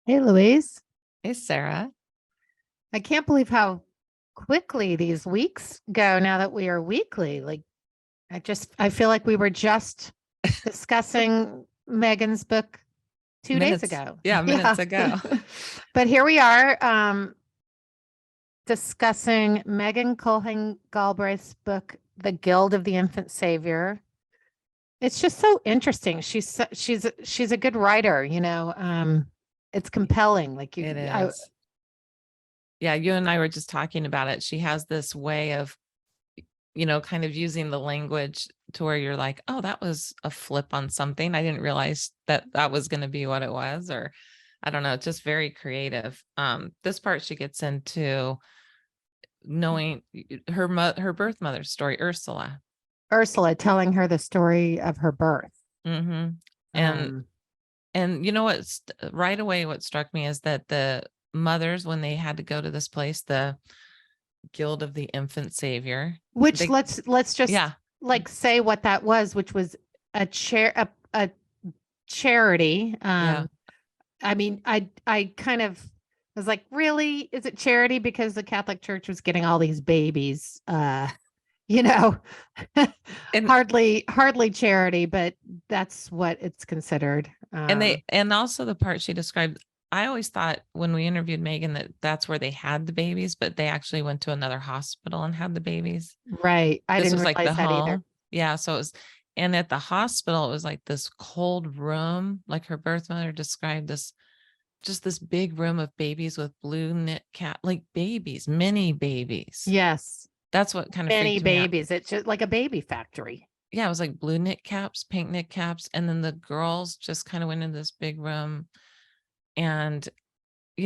Hey, Louise. Hey, Sarah. I can't believe how quickly these weeks go now that we are weekly. I feel like we were just discussing Megan's book 2 days Minutes. ago. Yeah, Yeah. minutes ago. But here we are discussing Megan Culhane Galbraith's book, The Guild of the Infant Saviour. It's just so interesting. She's a good writer, it's compelling. It is. Yeah, you and I were just talking about it. She has this way of, kind of using the language to where you're like, oh, that was a flip on something. I didn't realize that that was going to be what it was, or I don't know, just very creative. This part she gets into knowing her birth mother's story, Ursula. Ursula telling her the story of her birth. Mm-hmm. And you know what's right away, what struck me is that the mothers, when they had to go to this place, the Guild of the Infant Saviour, Which let's just yeah, say what that was, which was a charity. yeah. I mean, I kind of was like, really? Is it charity? Because the Catholic Church was getting all these babies. You know, And hardly charity, but that's what it's considered. and also the part she described, I always thought when we interviewed Megan that that's where they had the babies, but they actually went to another hospital and had the babies. Right. I This didn't was like the realize that either. home. Yeah, so it was, and at the hospital it was like this cold room, like her birth mother described this, just this big room of babies with blue knit cap, like babies, mini babies. Yes. That's what kind of Many freaked me out. babies. It's just like a baby factory. Yeah, it was like blue knit caps, pink knit caps, and then the girls just kind of went in this big room, and they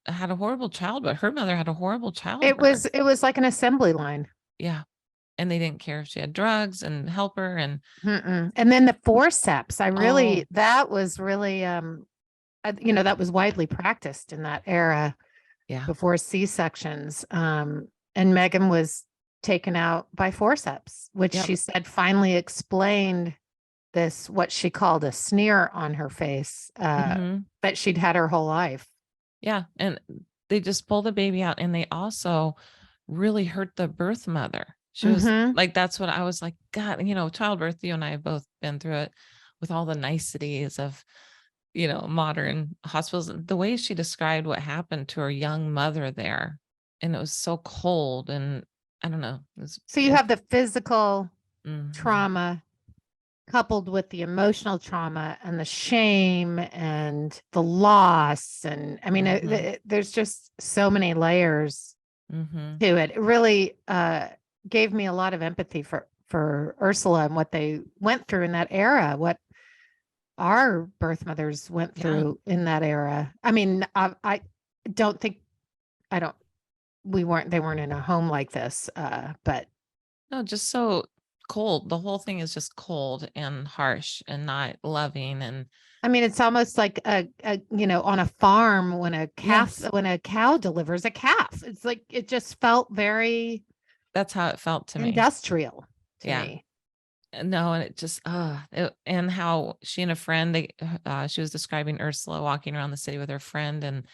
had a horrible childbirth. Her mother had a horrible childbirth. It was like an assembly line. Yeah, and they didn't care if she had drugs and help her. And And then the forceps, oh that was really, that was widely practiced in that era yeah, before C-sections. And Megan was taken out by forceps, which yep, she said finally explained this, what she called a sneer on her face, that she'd had her whole life. yeah. And they just pulled the baby out, and they also really hurt the birth mother. She was like, that's what I was like, God, childbirth, you and I have both been through it with all the niceties of, modern hospitals. The way she described what happened to her young mother there, and it was so cold, and I don't know. So you have the physical Mhm. trauma coupled with the emotional trauma and the shame and the loss. And I mean, there's just so many layers to it. It really gave me a lot of empathy for Ursula and what they went through in that era, what our birth mothers went through in that era. I mean, I don't think, I don't, they weren't in a home like this, but No, just so cold. The whole thing is just cold and harsh and not loving. And I mean, it's almost like on a farm when when a cow delivers a calf. It's like it just felt very that's how it felt to me. Industrial to Yeah. me. No, and it just and how she and a friend, she was describing Ursula walking around the city with her friend, and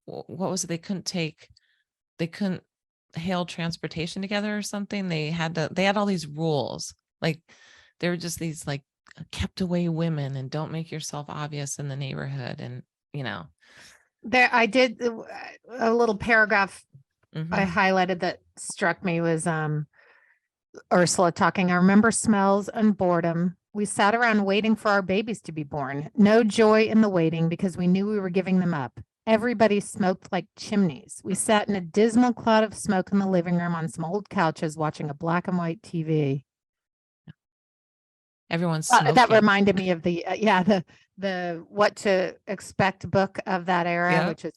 what was it? They couldn't hail transportation together or something. They had all these rules. Like they were just these like kept away women, and don't make yourself obvious in the neighborhood. And There, I did a little paragraph I highlighted that struck me was Ursula talking. I remember smells and boredom. We sat around waiting for our babies to be born. No joy in the waiting because we knew we were giving them up. Everybody smoked like chimneys. We sat in a dismal cloud of smoke in the living room on some old couches watching a black and white TV. Everyone's smoking. That reminded me of the What to Expect book of that era, which is,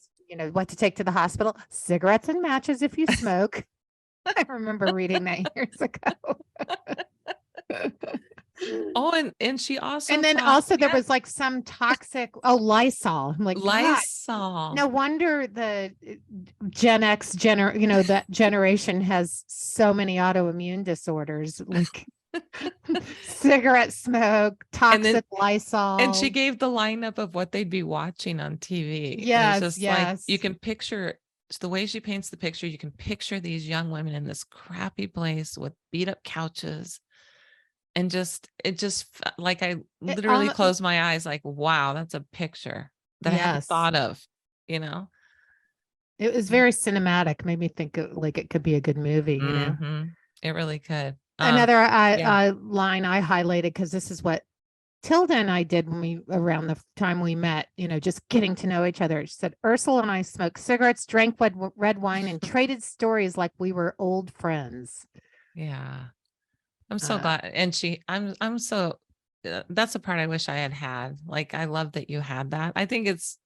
what to take to the hospital, cigarettes and matches if you smoke. I remember reading that years ago. Oh, and she also, and then also there was like some toxic, Lysol. I'm like, Lysol. God, no wonder the Gen X that generation has so many autoimmune disorders. Like cigarette smoke, toxic Lysol. And she gave the lineup of what they'd be watching on TV. Yes, it's just yes. like, you can picture the way she paints the picture. You can picture these young women in this crappy place with beat up couches. And it just like, I literally closed my eyes like, wow, that's a picture that I hadn't thought of, you know? It was very cinematic. Made me think like it could be a good movie, you know? It really could. Another line I highlighted, because this is what Tilda and I did around the time we met, you know, just getting to know each other. She said, Ursula and I smoked cigarettes, drank red wine, and traded stories like we were old friends. Yeah. I'm so glad. And I'm so, that's the part I wish I had. Like, I love that you had that. I think it's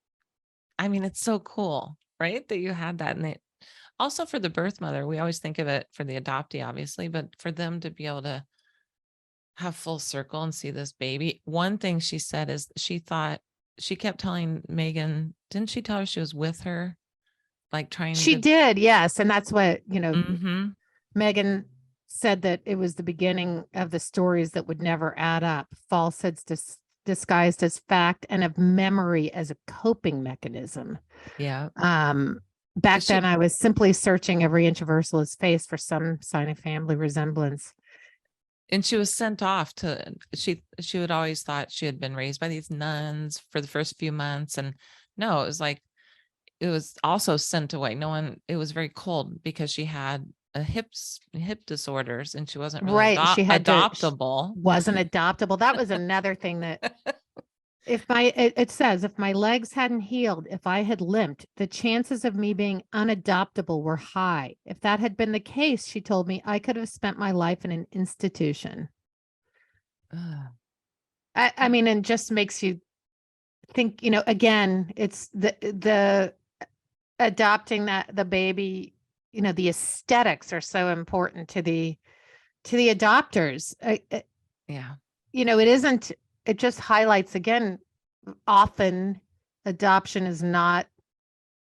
so cool, right? That you had that. And also for the birth mother, we always think of it for the adoptee, obviously, but for them to be able to have full circle and see this baby. One thing she said is she kept telling Megan, didn't she tell her she was with her? Like she did, yes. And that's what, you know, Megan said, that it was the beginning of the stories that would never add up, falsehoods disguised as fact, and of memory as a coping mechanism. Yeah. Back then I was simply searching every inch of Ursula's face for some sign of family resemblance. And she was sent off to, she had always thought she had been raised by these nuns for the first few months. And no, it was also sent away. It was very cold because she had hip disorders, and she wasn't really adoptable. Wasn't adoptable. That was another thing that it says, if my legs hadn't healed, if I had limped, the chances of me being unadoptable were high. If that had been the case, she told me, I could have spent my life in an institution. I mean, and just makes you think, you know, again, it's the adopting the baby, you know, the aesthetics are so important to the adopters. Yeah. You know, it just highlights again, often adoption is not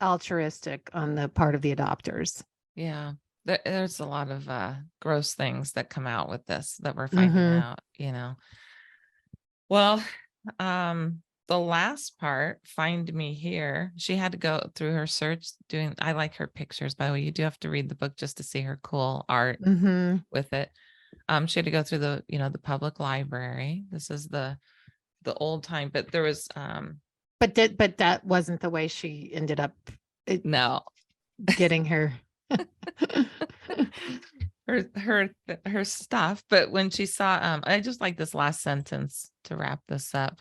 altruistic on the part of the adopters. Yeah. There's a lot of gross things that come out with this that we're finding out, you know. Well, the last part, Find Me Here, she had to go through her search I like her pictures, by the way. You do have to read the book just to see her cool art with it. She had to go through the public library. This is the old time, but there was but that wasn't the way she ended up getting her her stuff. But when she saw I just like this last sentence to wrap this up.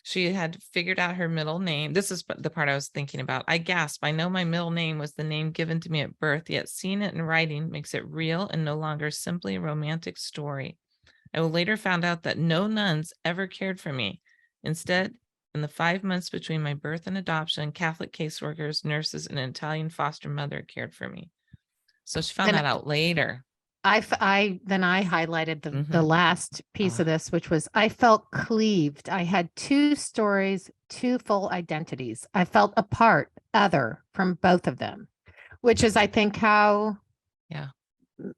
She had figured out her middle name. This is the part I was thinking about. I gasped. I know my middle name was the name given to me at birth, yet seeing it in writing makes it real and no longer simply a romantic story. I later found out that no nuns ever cared for me. Instead, in the 5 months between my birth and adoption, Catholic caseworkers, nurses, and an Italian foster mother cared for me. So she found that out later. Then I highlighted the last piece of this, which was, I felt cleaved. I had two stories, two full identities. I felt apart, other from both of them, which is, I think, how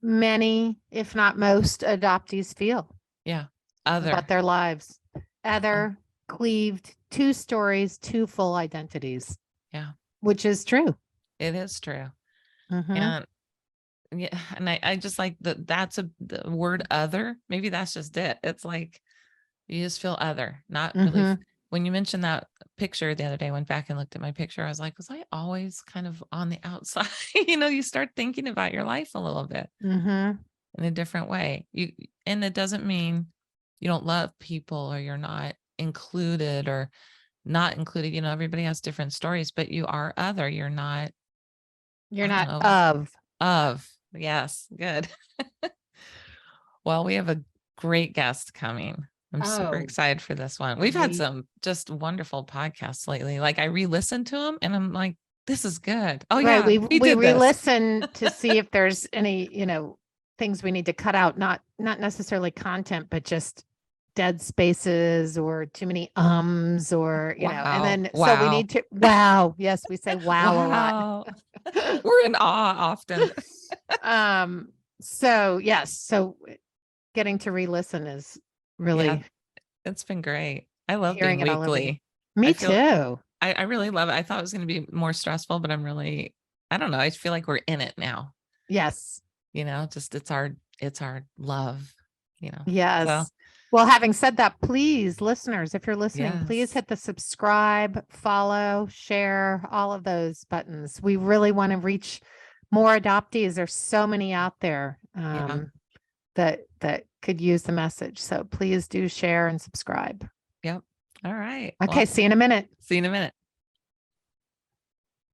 many, if not most, adoptees feel. Yeah. Other. About their lives. Other, cleaved, two stories, two full identities. Yeah. Which is true. It is true. And yeah, and I just like that's the word other. Maybe that's just it. It's like you just feel other, not really. When you mentioned that picture the other day, I went back and looked at my picture. I was like, was I always kind of on the outside? You start thinking about your life a little bit in a different way. And it doesn't mean you don't love people or you're not included or not included. Everybody has different stories, but you are other. You're not of. Yes. Good. Well, we have a great guest coming. I'm super excited for this one. We've had some just wonderful podcasts lately. Like I re-listened to them and I'm like, this is good. Oh yeah. We re-listen to see if there's any, things we need to cut out, not necessarily content, but just dead spaces or too many or, and then so we need to, yes, we say wow. A lot. We're in awe often. So yes. So getting to re-listen is really Yeah, it's been great. I love hearing being it all over again. weekly. Me I feel too. I really love it. I thought it was going to be more stressful, but I don't know. I feel like we're in it now. Yes. Just it's our love, So Yes. Well, having said that, please, listeners, if you're listening, please yes. hit the subscribe, follow, share, all of those buttons. We really want to reach more adoptees. There's so many out there Yeah. that could use the message. So please do share and subscribe. Yep. All right. Okay, Well, see you in a minute. see you in a minute.